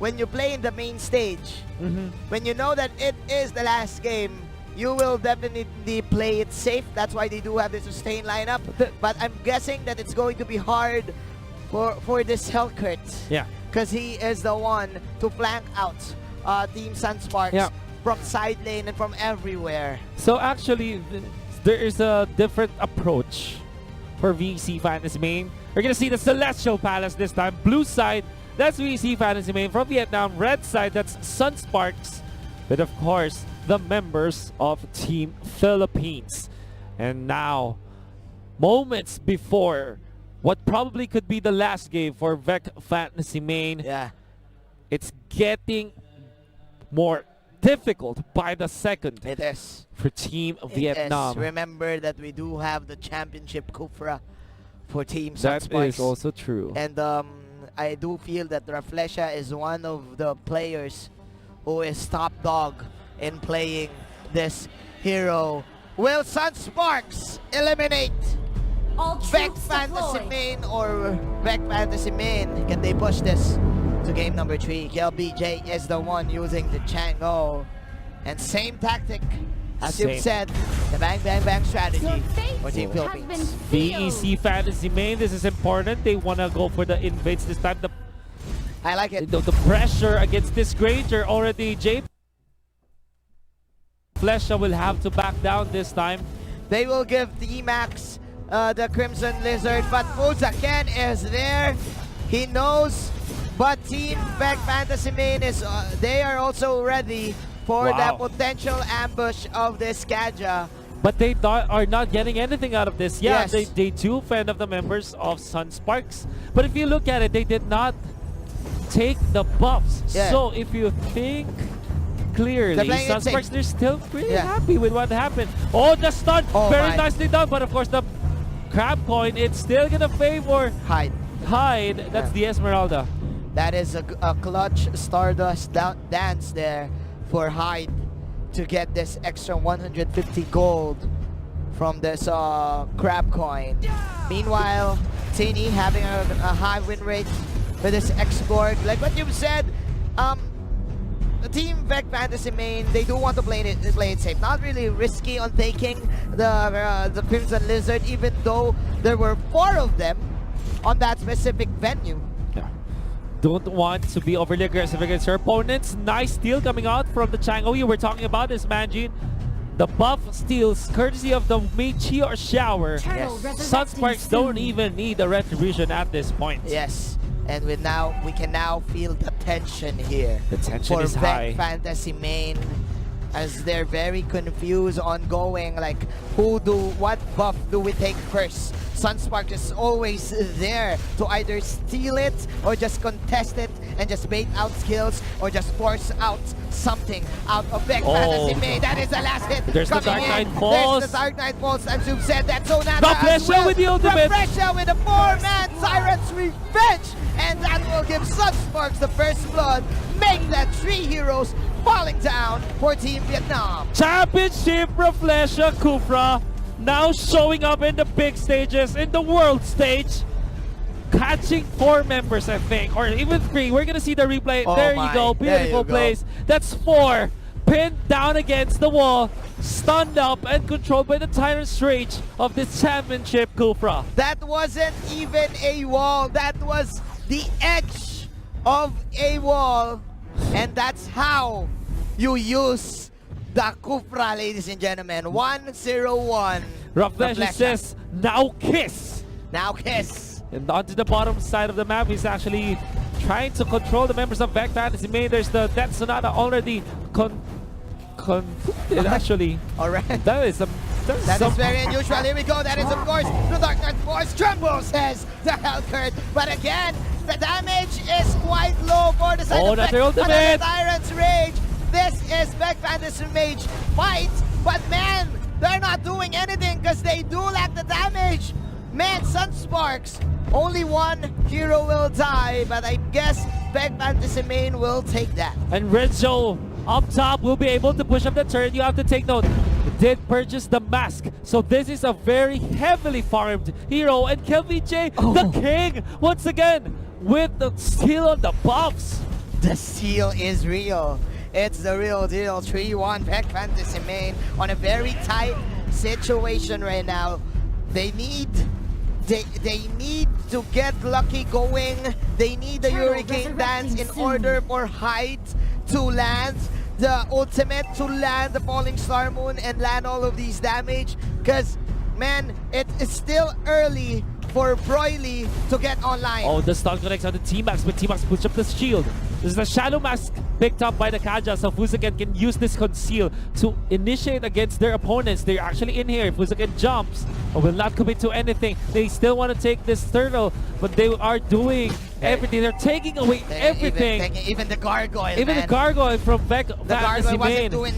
when you play in the main stage, when you know that it is the last game, you will definitely play it safe. That's why they do have the sustain lineup. But I'm guessing that it's going to be hard for this Hellkurt. Yeah. Because he is the one to flank out Team Sunsparks from side lane and from everywhere. So actually, there is a different approach for VEC Fantasy Main. We're going to see the Celestial Palace this time. Blue side, that's VEC Fantasy Main from Vietnam. Red side, that's Sunsparks. But of course, the members of Team Philippines. And now, moments before what probably could be the last game for VEC Fantasy Main, it's getting more difficult by the second. It is. For Team Vietnam. Remember that we do have the championship Kufra for Team Sunsparks. That is also true. And I do feel that Raflesha is one of the players who is top dog in playing this hero. Will Sunsparks eliminate VEC Fantasy Main or VEC Fantasy Main? Can they push this to game number 3? KLBJ is the one using the Chango. And same tactic as you've said, the bang bang bang strategy for Team Philippines. VEC Fantasy Main, this is important. They want to go for the invades this time. I like it. The pressure against this Granger already. Flesha will have to back down this time. They will give D-Max the Crimson Lizard, but Fuzaken is there. He knows, but Team VEC Fantasy Main is, they are also ready for the potential ambush of this Kaja. But they are not getting anything out of this. Yeah, they do fend off the members of Sunsparks. But if you look at it, they did not take the buffs. So if you think clearly, Sunsparks, they're still pretty happy with what happened. Oh, the stun! Very nicely done. But of course, the crab coin, it's still going to favor Hyde. That's the Esmeralda. That is a clutch Stardust dance there for Hyde to get this extra 150 gold from this crab coin. Meanwhile, Tini having a high win rate for this export. Like what you've said, the Team VEC Fantasy Main, they do want to play it safe. Not really risky on taking the Crimson Lizard, even though there were 4 of them on that specific venue. Don't want to be overly aggressive against your opponents. Nice steal coming out from the Chango. You were talking about this, Manjin. The buff steals courtesy of the Meteor Shower. Sunsparks don't even need a retribution at this point. Yes, and we can now feel the tension here. The tension for is VEC high. Fantasy Main, as they're very confused on going like, what buff do we take first? Sunspark is always there to either steal it or just contest it and just bait out skills or just force out something out of VEC Fantasy Main. That is the last hit. There's the Dark Knight Pulse. There's the Dark Knight Pulse, as you've said. That's Sonata Raflesha with the ultimate. Raflesha with a 4-man Siren's Revenge. And that will give Sunsparks the first blood. Make that 3 heroes falling down for Team Vietnam. Championship Raflesha Kufra now showing up in the big stages, in the world stage. Catching 4 members, I think, or even 3. We're gonna see the replay. There you go, beautiful plays. That's 4. Pinned down against the wall, stunned up and controlled by the Tyrant's Rage of this championship Kufra. That wasn't even a wall, that was the edge of a wall. And that's how you use the Kufra, ladies and gentlemen. 1-0-1. Raflesha says, now kiss. Now kiss. And onto the bottom side of the map, he's actually trying to control the members of VEC Fantasy Main. There's the Death Sonata already conflicted, actually. Alright. That is very unusual. Here we go. That is, of course, the Dark Knight Force. Tremble, says the Hellkurt. But again, the damage is quite low for the side of VEC. Another Tyrant's Rage. This is VEC Fantasy Mage fight. But man, they're not doing anything because they do lack the damage. Man, Sunsparks, only 1 hero will die, but I guess VEC Fantasy Main will take that. And Renzo up top will be able to push up the turret. You have to take note, did purchase the mask. So this is a very heavily farmed hero. And KLVJ, the king, once again, with the steal on the buffs. The steal is real. It's the real deal. 3-1 VEC Fantasy Main on a very tight situation right now. They need to get lucky going. They need the Hurricane Dance in order for Hyde to land the ultimate, to land the Falling Star Moon and land all of these damage. Because, man, it's still early for Broily to get online. Oh, the stun connects on the T-Max, but T-Max puts up the shield. This is the Shadow Mask picked up by the Kaja, so Fusaken can use this conceal to initiate against their opponents. They're actually in here. Fusaken jumps, but will not commit to anything. They still want to take this turtle, but they are doing everything. They're taking away everything. Even the gargoyle, Even man. the gargoyle from VEC The Fantasy gargoyle Main.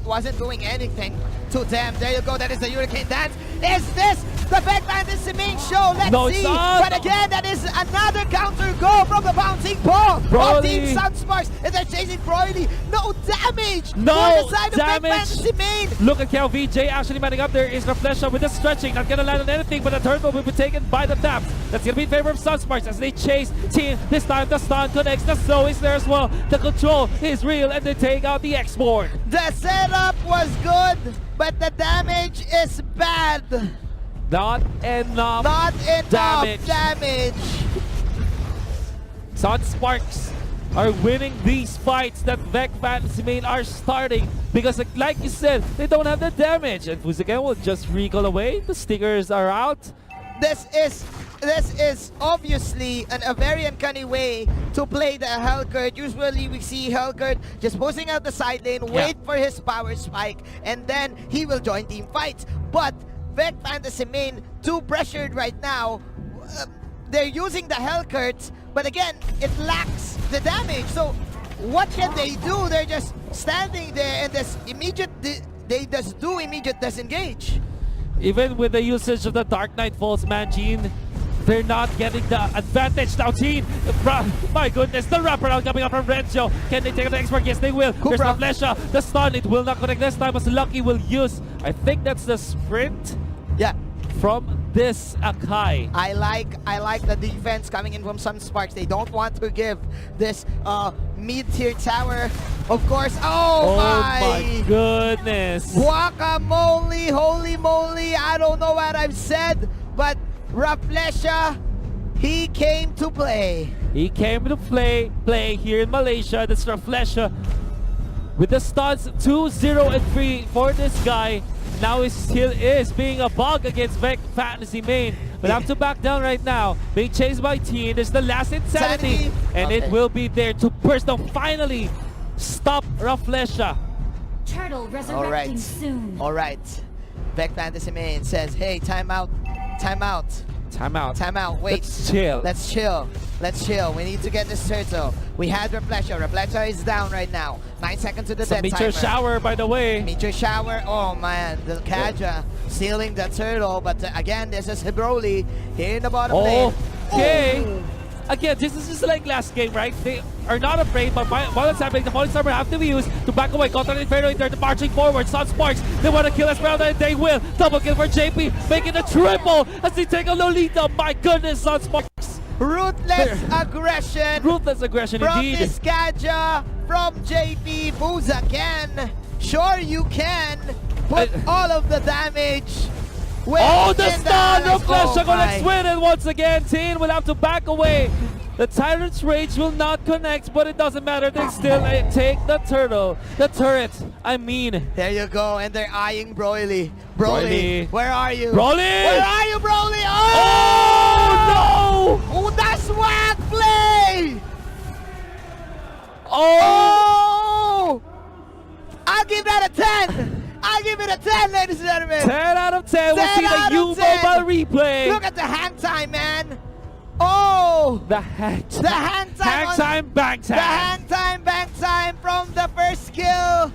wasn't doing anything to them. There you go. That is the Hurricane Dance. Is this the VEC Fantasy Main show? Let's No, it's see. not. But again, that is another counter goal from the bouncing ball of Team Sunsparks. And they're chasing Broily. No damage No for the side damage. of VEC Fantasy Main. Look at Cal VJ actually manning up there. Is Reflesha with the stretching, not gonna land on anything, but the turtle will be taken by the taps. That's gonna be in favor of Sunsparks as they chase Team. This time the stun connects, the slow is there as well. The control is real and they take out the export. The setup was good, but the damage is bad. Not enough. Not enough damage. Sunsparks are winning these fights that VEC Fantasy Main are starting because, like you said, they don't have the damage. And Fusaken will just recall away. The stickers are out. This is obviously a very uncanny way to play the Hellcurt. Usually we see Hellcurt just posting out the side lane, wait for his power spike, and then he will join team fights. But VEC Fantasy Main, too pressured right now. They're using the Hellcurt, but again, it lacks the damage. So what can they do? They're just standing there and they just do immediate disengage. Even with the usage of the Dark Knight Falls, man, Gene, they're not getting the advantage now. Gene, my goodness, the wraparound coming up from Renzo. Can they take the expert? Yes, they will. There's the Flesha, the stun. It will not connect this time as Lucky will use. I think that's the sprint. Yeah. From this Akai. I like the defense coming in from Sunsparks. They don't want to give this mid-tier tower, of course. Oh my goodness. Guacamole, holy moly. I don't know what I've said, but Raflesha, he came to play. He came to play here in Malaysia. That's Raflesha with the stuns 2-0 and 3 for this guy. Now he still is being a bug against VEC Fantasy Main. But have to back down right now. Being chased by Teen. There's the last insanity. And it will be there to burst down. Finally stop Raflesha. Turtle resurrecting soon. Alright. VEC Fantasy Main says, hey, time out. Time out. Time out. Time out. Wait. Let's chill. Let's chill. Let's chill. We need to get this turtle. We had Raflesha. Raflesha is down right now. 9 seconds to the dead timer. Meteor shower, by the way. Meteor shower. Oh man, the Kaja stealing the turtle. But again, this is Broly here in the bottom lane. Okay. Oh. Again, this is just like last game, right? They are not afraid, but while it's happening, the Falling Star will have to be used to back away. Contra Inferno in there, marching forward. Sunsparks, they want to kill Esmeralda, and they will. Double kill for JP, making a triple as they take a Lolita. My goodness, Sunsparks. Ruthless aggression. Ruthless aggression from indeed. This Kaja, from JP. Fusaken. Sure you can put all of the damage. Oh, the stun of Flesha gonna win, and once again, Teen will have to back away. The Tyrant's Rage will not connect, but it doesn't matter. They still take the turtle. The turret, I mean. There you go, and they're eyeing Broly. Broly, where are you? Broly! Where are you, Broly? Oh, no! Oh, that's whack play! Oh! I'll give that a 10! I'll give it a 10, ladies and gentlemen. 10 out of 10. We'll see the U-Mobile replay. Look at the hang time, man. Oh! The hang time. The hang time. Hang time, bang time. The hang time, bang time from the first skill.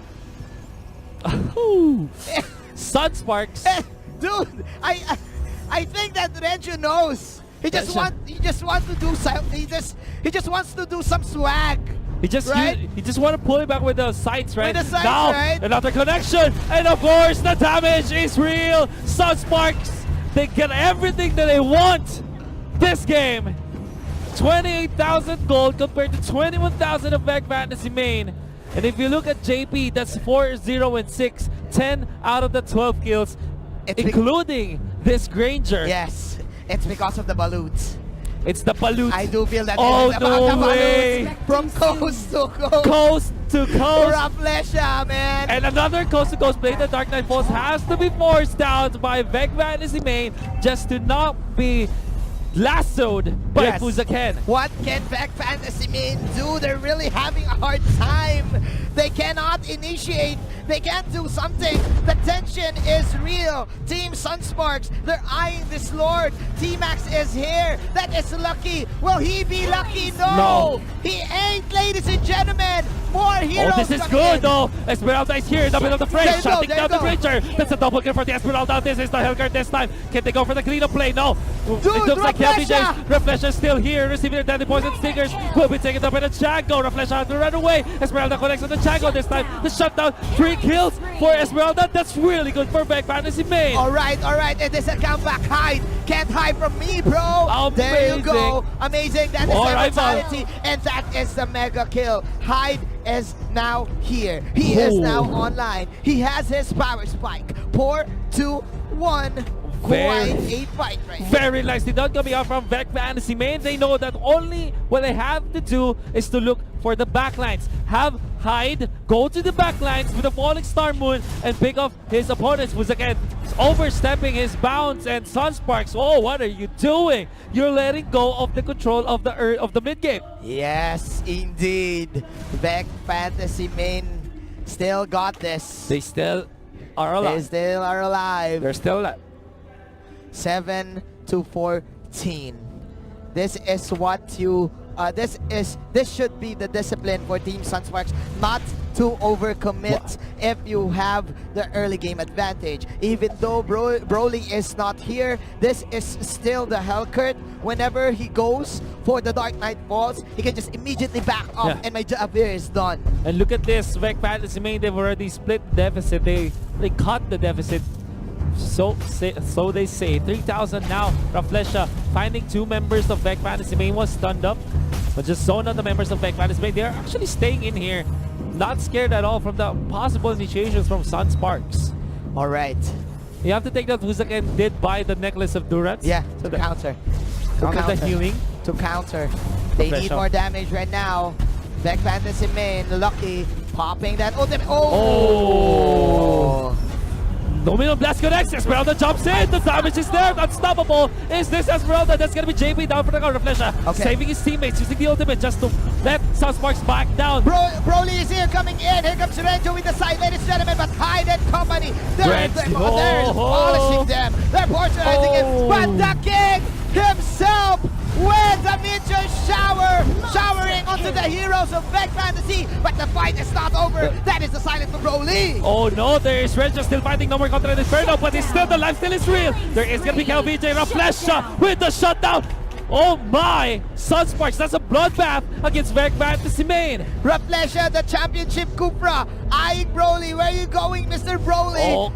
Sunsparks. Dude, I think that Renju knows. He just wants to do some swag. He just want to pull it back with the sights, right? With the sights, now, right? Another connection, and of course the damage is real. Sunsparks, they get everything that they want this game. 28,000 gold compared to 21,000 of VEC Fantasy Main. And if you look at JP, that's 4-0 and 6, 10 out of the 12 kills, including this Granger. Yes, it's because of the balloons. It's the balut. I do feel that Oh, it is no about the way. balloons. From coast to coast. Coast to coast. Rafflesia, man. And another coast-to-coast play. The Dark Knight Falls has to be forced out by VEC Fantasy Main just to not be lassoed by Fuzaken. What can VEC Fantasy Main do? They're really having a hard time. They cannot initiate. They can't do something. The tension is real. Team Sunsparks, they're eyeing this Lord. T-Max is here. That is lucky. Will he be lucky? No. He ain't, ladies and gentlemen. More heroes. Oh, this is good though. Esmeralda is here in the middle of the fray. Shutting down the Granger. That's a double kill for the Esmeralda. This is the Hellguard this time. Can they go for the cleanup play? No. Dude, it looks like Rafflesia. Rafflesia is still here, receiving the deadly poison stickers. Will be taken up by the Django. Rafflesia has to run away. Esmeralda connects on the Django this time. The shutdown. 3 kills for Esmeralda. That's really good for VEC Fantasy Main. All right. It is a comeback hide. Can't hide from me, bro. Amazing. There you go. Amazing. That is All the right, mentality. And that is the mega kill. Hyde is now here. He is now online. He has his power spike. 4, 2, 1. Quite a fight right here. Very nicely done coming out from VEC Fantasy Main. They know that only what they have to do is to look for the backlines. Have Hyde go to the backlines with the Falling Star Moon and pick off his opponents, who's again overstepping his bounds. And Sunsparks, oh, what are you doing? You're letting go of the control of the mid game. Yes, indeed. VEC Fantasy Main still got this. They still are alive. They still are alive. They're still alive. 7 to 14. This is what you this should be the discipline for Team Sunsparks, not to overcommit if you have the early game advantage. Even though Broly is not here, this is still the Hellcurt. Whenever he goes for the Dark Knight Falls, he can just immediately back up and my job here is done. And look at this, VEC Fantasy Main, they've already split deficit. They cut the deficit. So they say. 3,000 now. Rafflesia finding 2 members of VEC Fantasy Main was stunned up. But just zone out the members of VEC Fantasy Main. They're actually staying in here. Not scared at all from the possible initiations from Sunsparks. Alright. You have to take that Fuzaken did buy the necklace of Durance. Yeah, to counter. The healing. To counter. They need more damage right now. VEC Fantasy Main, lucky. Popping that ultimate. Oh! Domino Blast connects. Esmeralda jumps in. The damage is there. Unstoppable. Is this Esmeralda? That's going to be JP down for the counter. Rafflesia saving his teammates, using the ultimate just to let Sunsparks back down. Broly is here coming in. Here comes Renjo with the side, ladies and gentlemen. But Hyde and company, they're polishing them. They're portionizing him. But the king himself with a meteor shower, showering onto the heroes of VEC Fantasy. But the fight is not over. That is the silence for Broly. Oh no, there is Renjo still fighting. No more contra the Inferno, but it's still, the life still is real. There is going to be KLVJ. Rafflesia with the shutdown. Oh my! Sunsparks, that's a bloodbath against VEC Fantasy Main. Rafflesia, the championship Cupra. Eyeing Broly. Where are you going, Mr. Broly?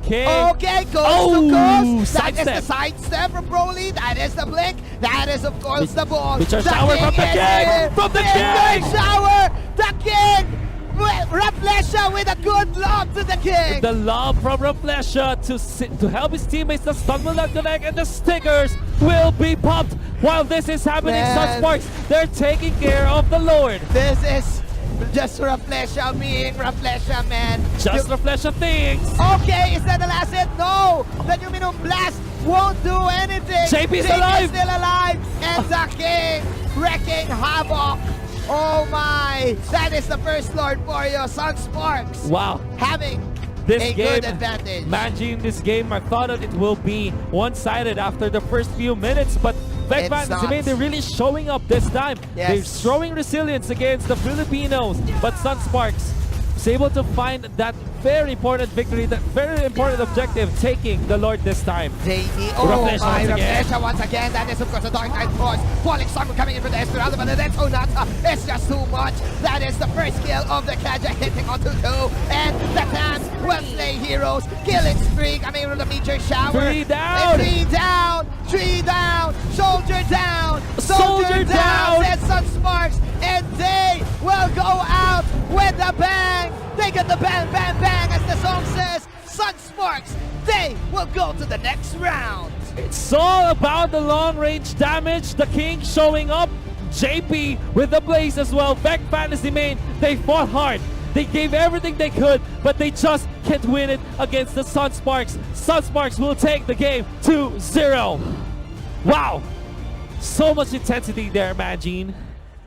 Okay, goes to ghost. That is the sidestep from Broly. That is the blink. That is, of course, the ball. Meteor shower from the king! From the king! Shower! The king! Rafflesia with a good lob to the king! The lob from Rafflesia to help his teammates. The stun will not connect and the stickers will be popped. While this is happening, Sunsparks, they're taking care of the Lord. This is just Rafflesia being Rafflesia, man. Just Rafflesia things. Okay, is that the last hit? No! The Numinum Blast won't do anything. JP is alive! Still alive! And the king wrecking havoc. Oh my! That is the first Lord for you, Sunsparks. Wow. Having this good advantage. Managing this game, I thought that it will be one-sided after the first few minutes, but VEC Fantasy Main, they're really showing up this time. They're showing resilience against the Filipinos, but Sunsparks is able to find that very important victory, that very important objective, taking the Lord this time. They need Rafflesia once again. That is, of course, a Dark Knight Force. Falling Star coming in for the Esmeralda, but then Sonata, it's just too much. That is the first kill of the Kaja hitting onto 2. And the Tans will slay heroes. Killing streak. I mean, with the meteor shower. 3 down. 3 down. 3 down, soldier down, Soldier down. says Sunsparks, and they will go out with a bang. They get the bang, bang, bang, as the song says. Sunsparks, they will go to the next round. It's all about the long-range damage. The King showing up. JP with the blaze as well. VEC Fantasy Main, they fought hard. They gave everything they could, but they just can't win it against the Sunsparks. Sunsparks will take the game 2-0. Wow. So much intensity there, Magine.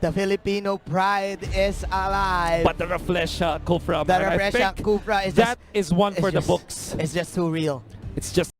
The Filipino pride is alive. But the Reflesha Kufra, The man, I Reflesha think Kufra is that is one for the just, books. It's just too real. It's just